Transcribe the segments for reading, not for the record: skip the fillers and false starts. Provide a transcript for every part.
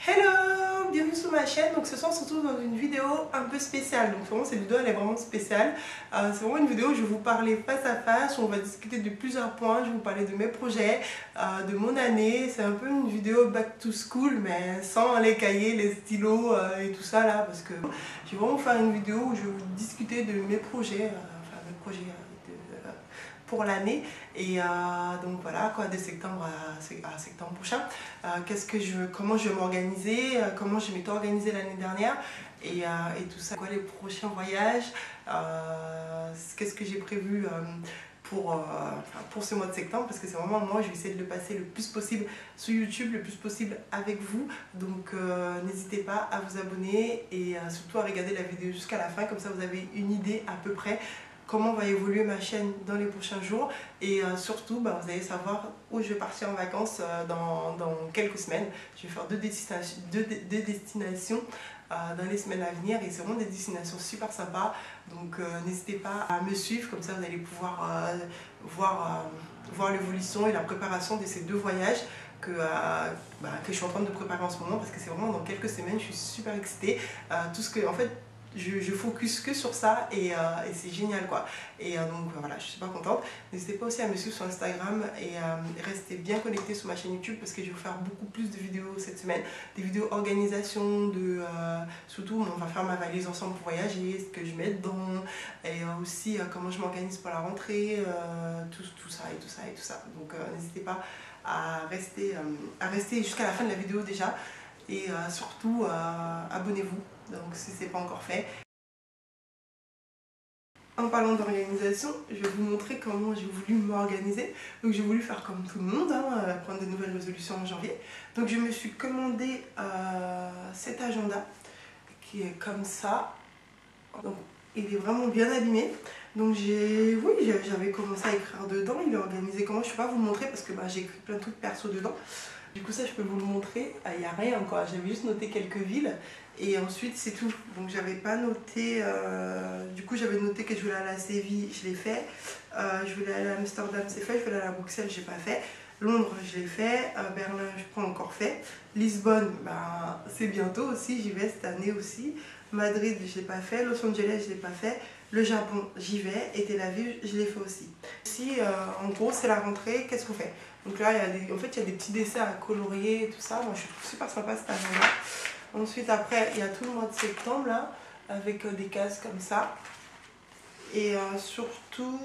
Hello, bienvenue sur ma chaîne. Donc ce soir on se retrouve dans une vidéo un peu spéciale. Donc vraiment cette vidéo elle est vraiment spéciale. C'est vraiment une vidéo où je vais vous parler face à face, où on va discuter de plusieurs points. Je vais vous parler de mes projets, de mon année. C'est un peu une vidéo back to school mais sans les cahiers, les stylos et tout ça là. Parce que je vais vraiment faire une vidéo où je vais vous discuter de mes projets, pour l'année et donc voilà quoi, de septembre à septembre prochain, comment je vais m'organiser, comment je m'étais organisée l'année dernière et tout ça, quoi les prochains voyages, qu'est-ce que j'ai prévu pour ce mois de septembre, parce que c'est vraiment moi je vais essayer de le passer le plus possible sur YouTube, le plus possible avec vous, donc n'hésitez pas à vous abonner et surtout à regarder la vidéo jusqu'à la fin, comme ça vous avez une idée à peu près comment va évoluer ma chaîne dans les prochains jours et surtout vous allez savoir où je vais partir en vacances dans quelques semaines. Je vais faire deux destinations dans les semaines à venir et c'est vraiment des destinations super sympas, donc n'hésitez pas à me suivre, comme ça vous allez pouvoir voir l'évolution et la préparation de ces deux voyages que je suis en train de préparer en ce moment, parce que c'est vraiment dans quelques semaines. Je suis super excitée, tout ce que en fait je focus que sur ça et c'est génial quoi. Et donc voilà, je suis super contente. N'hésitez pas aussi à me suivre sur Instagram et restez bien connectés sur ma chaîne YouTube, parce que je vais vous faire beaucoup plus de vidéos cette semaine, des vidéos organisation, surtout on va faire ma valise ensemble pour voyager, ce que je mets dedans et aussi comment je m'organise pour la rentrée, tout ça et tout ça et tout ça. Donc n'hésitez pas à rester jusqu'à la fin de la vidéo déjà et surtout abonnez-vous donc si ce n'est pas encore fait. En parlant d'organisation, je vais vous montrer comment j'ai voulu m'organiser. Donc j'ai voulu faire comme tout le monde, prendre de nouvelles résolutions en janvier. Donc je me suis commandé cet agenda qui est comme ça. Donc il est vraiment bien abîmé. Donc j'avais commencé à écrire dedans. Il est organisé comment, je ne peux pas vous le montrer parce que j'ai écrit plein de trucs perso dedans. Du coup ça je peux vous le montrer, il n'y a rien quoi, j'avais juste noté quelques villes et ensuite c'est tout. Donc j'avais pas noté, du coup j'avais noté que je voulais aller à Séville, je l'ai fait, je voulais aller à Amsterdam, c'est fait, je voulais aller à Bruxelles, j'ai pas fait, Londres je l'ai fait, Berlin je n'ai pas encore fait, Lisbonne c'est bientôt aussi, j'y vais cette année aussi, Madrid je l'ai pas fait, Los Angeles je l'ai pas fait, le Japon j'y vais et Tel Aviv je l'ai fait aussi. Si en gros c'est la rentrée, qu'est-ce qu'on fait? Donc là, il y a des petits dessins à colorier et tout ça. Moi, je trouve super sympa cet agenda. Ensuite, après, il y a tout le mois de septembre, là, avec des cases comme ça. Et surtout,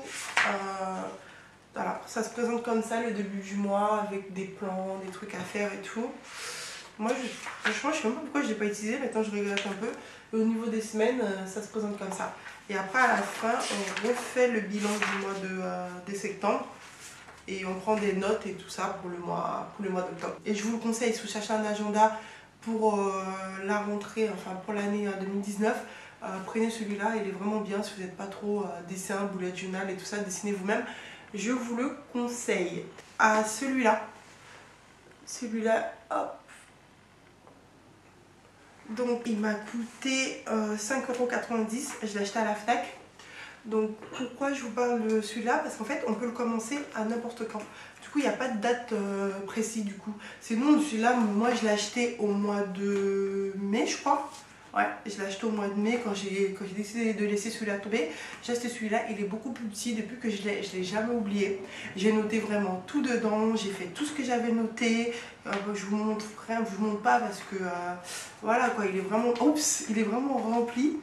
voilà, ça se présente comme ça, le début du mois, avec des plans, des trucs à faire et tout. Moi, franchement, je ne sais même pas pourquoi je ne l'ai pas utilisé. Maintenant, je regrette un peu. Et au niveau des semaines, ça se présente comme ça. Et après, à la fin, on refait le bilan du mois de septembre. Et on prend des notes et tout ça pour le mois d'octobre. Et je vous le conseille, si vous cherchez un agenda pour la rentrée, enfin pour l'année 2019, prenez celui-là, il est vraiment bien. Si vous n'êtes pas trop dessin, bullet journal et tout ça, dessinez vous-même, je vous le conseille. À celui-là, hop. Donc il m'a coûté 5,90 €, je l'ai acheté à la Fnac. Donc pourquoi je vous parle de celui-là? Parce qu'en fait on peut le commencer à n'importe quand. Du coup il n'y a pas de date précise du coup. Sinon celui-là, moi je l'ai acheté au mois de mai je crois. Ouais, je l'ai acheté au mois de mai quand j'ai décidé de laisser celui-là tomber. J'ai acheté celui-là, il est beaucoup plus petit depuis que je l'ai jamais oublié. J'ai noté vraiment tout dedans, j'ai fait tout ce que j'avais noté. Je vous montre pas parce que voilà quoi, il est vraiment rempli.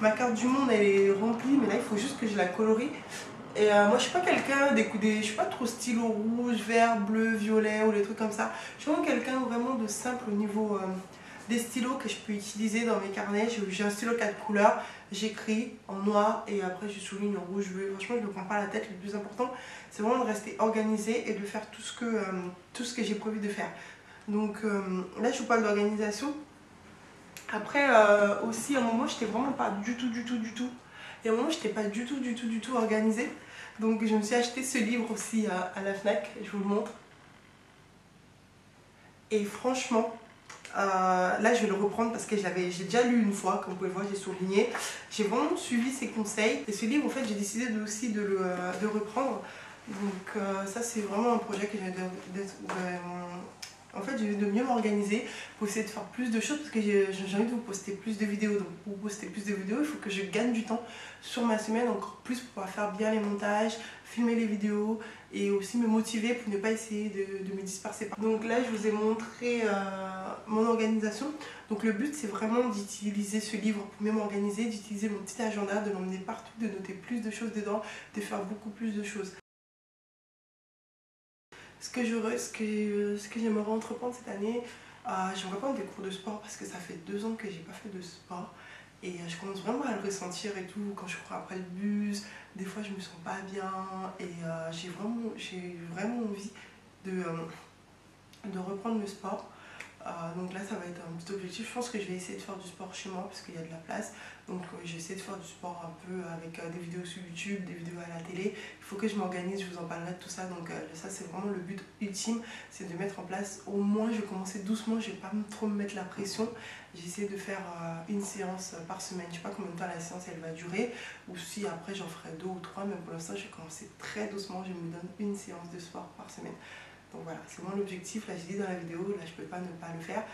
Ma carte du monde elle est remplie, mais là il faut juste que je la colorie. Et moi je suis pas quelqu'un je suis pas trop stylo rouge, vert, bleu, violet ou les trucs comme ça. Je suis vraiment quelqu'un vraiment de simple au niveau des stylos que je peux utiliser dans mes carnets. J'ai un stylo 4 couleurs, j'écris en noir et après je souligne en rouge. Franchement je ne me prends pas la tête, le plus important c'est vraiment de rester organisé et de faire tout ce que j'ai prévu de faire. Donc là je vous parle d'organisation. Après aussi à un moment j'étais vraiment pas du tout et à un moment j'étais pas du tout organisée. Donc je me suis acheté ce livre aussi à la Fnac, je vous le montre. Et franchement là je vais le reprendre parce que j'ai déjà lu une fois, comme vous pouvez le voir j'ai souligné. J'ai vraiment suivi ses conseils et ce livre en fait j'ai décidé aussi de le reprendre. Donc ça c'est vraiment un projet que j'ai En fait, j'ai envie de mieux m'organiser pour essayer de faire plus de choses parce que j'ai envie de vous poster plus de vidéos. Donc pour poster plus de vidéos, il faut que je gagne du temps sur ma semaine, encore plus pour pouvoir faire bien les montages, filmer les vidéos et aussi me motiver pour ne pas essayer de me disperser. Donc là, je vous ai montré mon organisation. Donc le but, c'est vraiment d'utiliser ce livre pour mieux m'organiser, d'utiliser mon petit agenda, de l'emmener partout, de noter plus de choses dedans, de faire beaucoup plus de choses. Ce que j'aimerais entreprendre cette année, j'aimerais prendre des cours de sport parce que ça fait 2 ans que j'ai pas fait de sport et je commence vraiment à le ressentir et tout. Quand je cours après le bus, des fois je me sens pas bien et j'ai vraiment envie de reprendre le sport. Donc là, ça va être un petit objectif. Je pense que je vais essayer de faire du sport chez moi parce qu'il y a de la place. Donc je vais essayer de faire du sport un peu avec des vidéos sur YouTube, des vidéos à la télé. Il faut que je m'organise, je vous en parlerai de tout ça. Donc ça, c'est vraiment le but ultime, c'est de mettre en place. Au moins, je vais commencer doucement, je ne vais pas trop me mettre la pression. J'essaie de faire une séance par semaine. Je ne sais pas combien de temps la séance elle va durer. Ou si après, j'en ferai 2 ou 3. Mais pour l'instant, je vais commencer très doucement. Je me donne une séance de sport par semaine. Donc voilà, c'est vraiment l'objectif. Là, j'ai dit dans la vidéo, là, je peux pas ne pas le faire.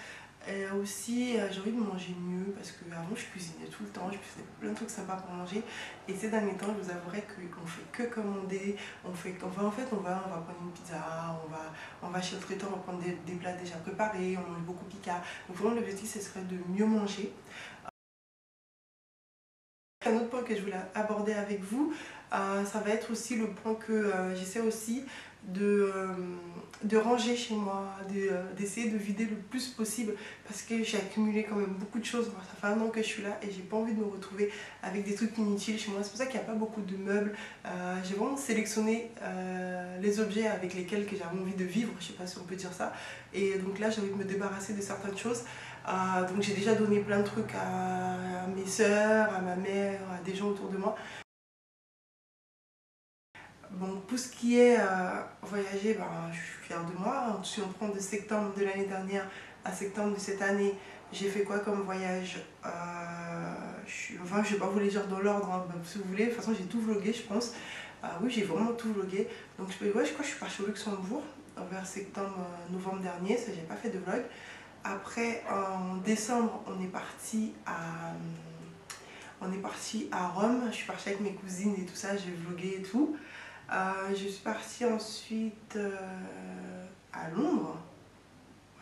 Et aussi, j'ai envie de manger mieux parce qu'avant, je cuisinais tout le temps. Je faisais plein de trucs sympas pour manger. Et ces derniers temps, je vous avouerai qu'on fait que commander. En fait, on va prendre une pizza, on va chez le traiteur, on va prendre des plats déjà préparés, on mange beaucoup pica. Donc vraiment, l'objectif, ce serait de mieux manger. Un autre point que je voulais aborder avec vous, ça va être aussi le point que j'essaie aussi de ranger chez moi, d'essayer de vider le plus possible parce que j'ai accumulé quand même beaucoup de choses. Ça fait 1 an que je suis là et j'ai pas envie de me retrouver avec des trucs inutiles chez moi. C'est pour ça qu'il n'y a pas beaucoup de meubles. J'ai vraiment sélectionné les objets avec lesquels j'avais envie de vivre, je sais pas si on peut dire ça. Et donc là, j'ai envie de me débarrasser de certaines choses. Donc j'ai déjà donné plein de trucs à mes soeurs, à ma mère, à des gens autour de moi. Bon, pour ce qui est voyager, ben, je suis fière de moi. Si on prend de septembre de l'année dernière à septembre de cette année, j'ai fait quoi comme voyage? Je ne vais pas vous les dire dans l'ordre, hein, si vous voulez. De toute façon, j'ai tout vlogué, je pense. Oui, j'ai vraiment tout vlogué. Donc, je crois que je suis partie au Luxembourg vers septembre, novembre dernier. Ça, j'ai pas fait de vlog. Après, en décembre, on est parti à Rome. Je suis partie avec mes cousines et tout ça, j'ai vlogué et tout. Je suis partie ensuite à Londres.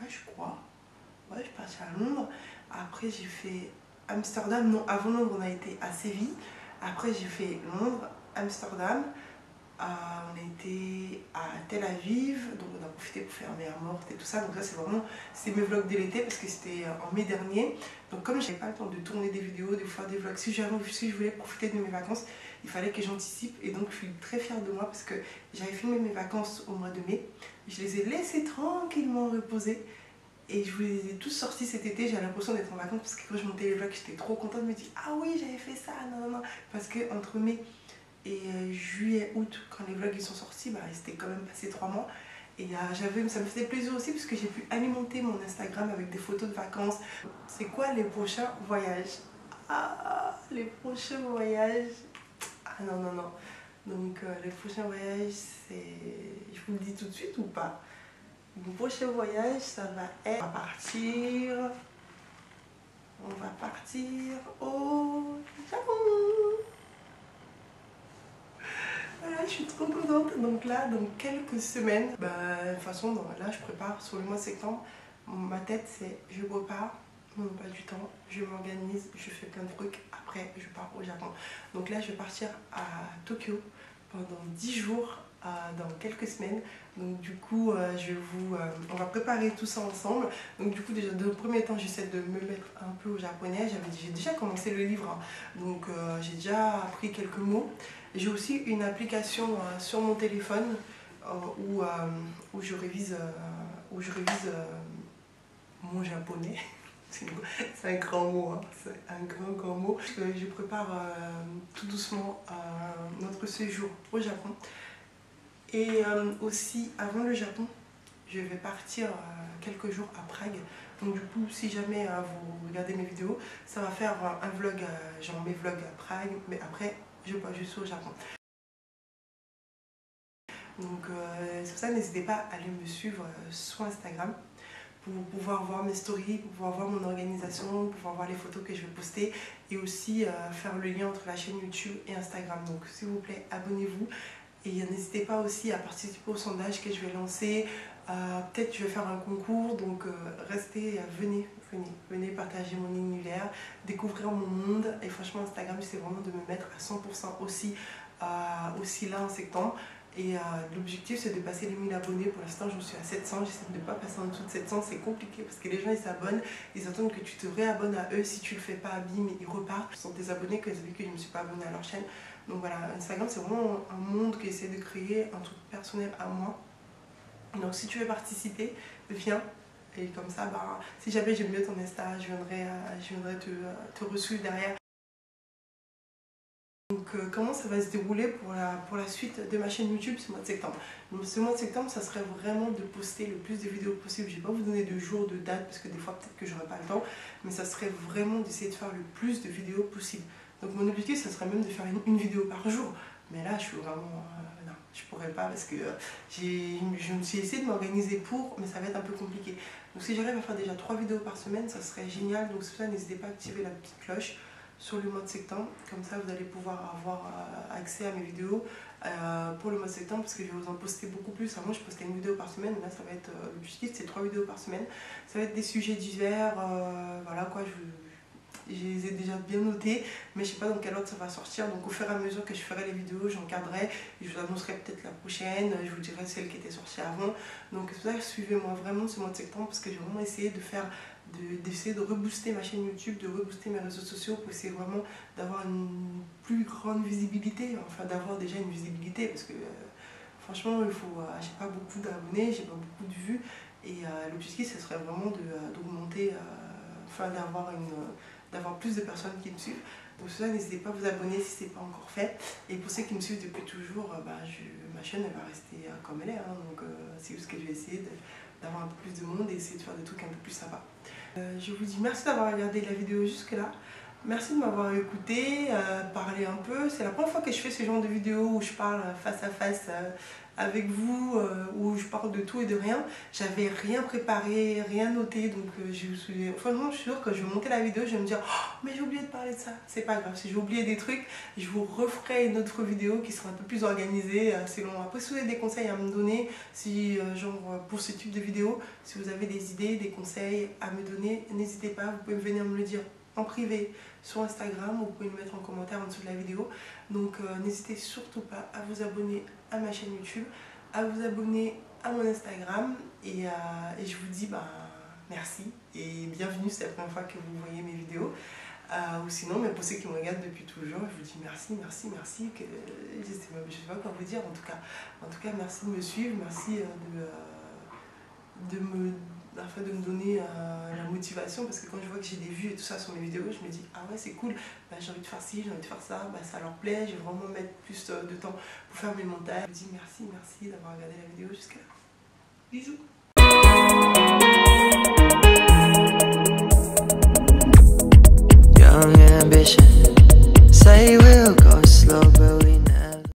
Ouais, je crois. Ouais, je suis partie à Londres. Après, j'ai fait Amsterdam. Non, avant Londres, on a été à Séville. Après, j'ai fait Londres, Amsterdam. On a été à Tel Aviv, donc on a profité pour faire Mer Morte et tout ça. Donc ça, c'est mes vlogs de l'été parce que c'était en mai dernier. Donc comme j'avais pas le temps de tourner des vidéos, de faire des vlogs, si je voulais profiter de mes vacances, il fallait que j'anticipe. Et donc je suis très fière de moi parce que j'avais filmé mes vacances au mois de mai. Je les ai laissées tranquillement reposer. Et je vous les ai tous sortis cet été, j'avais l'impression d'être en vacances parce que quand je montais les vlogs, j'étais trop contente de me dire ah oui, j'avais fait ça, non, non, non. Parce que entre mai et juillet, août, quand les vlogs ils sont sortis, bah, il s'était quand même passé 3 mois. Et ça me faisait plaisir aussi parce que j'ai pu alimenter mon Instagram avec des photos de vacances. C'est quoi les prochains voyages? Ah, les prochains voyages. Ah non, non, non. Donc les prochains voyages, c'est... Je vous le dis tout de suite ou pas? Mon prochain voyage, ça va être... On va partir au Japon. Voilà, je suis trop contente. Donc là, dans quelques semaines, de toute façon, là, je prépare sur le mois de septembre. Ma tête, c'est je prépare mon emploi du temps, je m'organise, je fais plein de trucs. Après, je pars au Japon. Donc là, je vais partir à Tokyo pendant 10 jours dans quelques semaines. Donc du coup, on va préparer tout ça ensemble. Donc du coup, déjà, dans le premier temps, j'essaie de me mettre un peu au japonais. J'ai déjà commencé le livre, hein. Donc j'ai déjà appris quelques mots. J'ai aussi une application sur mon téléphone où je révise mon japonais. C'est un grand mot, hein. C'est un grand mot. Je prépare tout doucement notre séjour au Japon. Et aussi, avant le Japon, je vais partir quelques jours à Prague. Donc du coup, si jamais vous regardez mes vidéos, ça va faire un vlog, genre mes vlogs à Prague, mais après, je suis au Japon. Donc c'est pour ça, n'hésitez pas à aller me suivre sur Instagram. pour pouvoir voir mes stories, pour pouvoir voir mon organisation, pour pouvoir voir les photos que je vais poster et aussi faire le lien entre la chaîne YouTube et Instagram. Donc s'il vous plaît, abonnez-vous et n'hésitez pas aussi à participer au sondage que je vais lancer. Peut-être je vais faire un concours, donc restez, venez partager mon univers, découvrir mon monde. Et franchement, Instagram, c'est vraiment de me mettre à 100% aussi là en septembre. Et l'objectif, c'est de passer les 1000 abonnés. Pour l'instant, je suis à 700. J'essaie de ne pas passer en dessous de 700. C'est compliqué parce que les gens, ils s'abonnent. Ils attendent que tu te réabonnes à eux. Si tu le fais pas, bim, ils repartent. Ce sont des abonnés que j'ai vu que je ne me suis pas abonnée à leur chaîne. Donc voilà, Instagram, c'est vraiment un monde qui essaie de créer un truc personnel à moi. Donc si tu veux participer, viens. Et comme ça, bah, si jamais j'aime mieux ton Insta, je viendrai te reçu derrière. Donc comment ça va se dérouler pour la suite de ma chaîne YouTube ce mois de septembre. Donc ce mois de septembre, ça serait vraiment de poster le plus de vidéos possible. Je ne vais pas vous donner de jour, de date, parce que des fois peut-être que j'aurai pas le temps. Mais ça serait vraiment d'essayer de faire le plus de vidéos possible. Donc mon objectif, ça serait même de faire une vidéo par jour. Mais là, je suis vraiment... non, je pourrais pas parce que je me suis essayé de m'organiser pour, mais ça va être un peu compliqué. Donc si j'arrive à faire déjà 3 vidéos par semaine, ça serait génial. Donc c'est pour ça, n'hésitez pas à activer la petite cloche sur le mois de septembre. Comme ça, vous allez pouvoir avoir accès à mes vidéos pour le mois de septembre parce que je vais vous en poster beaucoup plus. Avant, je postais une vidéo par semaine. Là, ça va être... l'objectif, c'est 3 vidéos par semaine. Ça va être des sujets divers. Voilà quoi, je les ai déjà bien notés, mais je sais pas dans quel ordre ça va sortir. Donc au fur et à mesure que je ferai les vidéos, j'encadrerai, je vous annoncerai peut-être la prochaine, je vous dirai celle qui était sortie avant. Donc c'est pour ça que suivez-moi vraiment ce mois de septembre parce que j'ai vraiment essayé d'essayer de rebooster ma chaîne YouTube, de rebooster mes réseaux sociaux pour essayer vraiment d'avoir une plus grande visibilité, enfin d'avoir déjà une visibilité parce que franchement il faut, j'ai pas beaucoup d'abonnés, j'ai pas beaucoup de vues et l'objectif ce serait vraiment d'augmenter, enfin d'avoir plus de personnes qui me suivent. Donc ça, n'hésitez pas à vous abonner si ce n'est pas encore fait. Et pour ceux qui me suivent depuis toujours, ma chaîne elle va rester comme elle est. Hein. Donc c'est juste que je vais essayer d'avoir un peu plus de monde et essayer de faire des trucs un peu plus sympas. Je vous dis merci d'avoir regardé la vidéo jusque là. Merci de m'avoir écouté, parler un peu. C'est la première fois que je fais ce genre de vidéo où je parle face à face avec vous, où je parle de tout et de rien. J'avais rien préparé, rien noté, donc franchement je suis sûre que je vais monter la vidéo, je vais me dire oh, mais j'ai oublié de parler de ça. C'est pas grave, si j'ai oublié des trucs, je vous referai une autre vidéo qui sera un peu plus organisée selon. Après, si vous avez des conseils à me donner, si genre pour ce type de vidéo, si vous avez des idées, des conseils à me donner, n'hésitez pas, vous pouvez venir me le dire en privé sur Instagram, vous pouvez me mettre en commentaire en dessous de la vidéo. Donc n'hésitez surtout pas à vous abonner à ma chaîne YouTube, à vous abonner à mon Instagram et je vous dis merci et bienvenue, c'est la première fois que vous voyez mes vidéos. Ou sinon, mais pour ceux qui me regardent depuis toujours, je vous dis merci, que, je sais pas quoi vous dire en tout cas merci de me suivre, merci de me donner la motivation parce que quand je vois que j'ai des vues et tout ça sur mes vidéos, je me dis ah ouais c'est cool, j'ai envie de faire ci, j'ai envie de faire ça, ça leur plaît, je vais vraiment mettre plus de temps pour faire mes montages. Je vous dis merci d'avoir regardé la vidéo jusqu'à là. Bisous.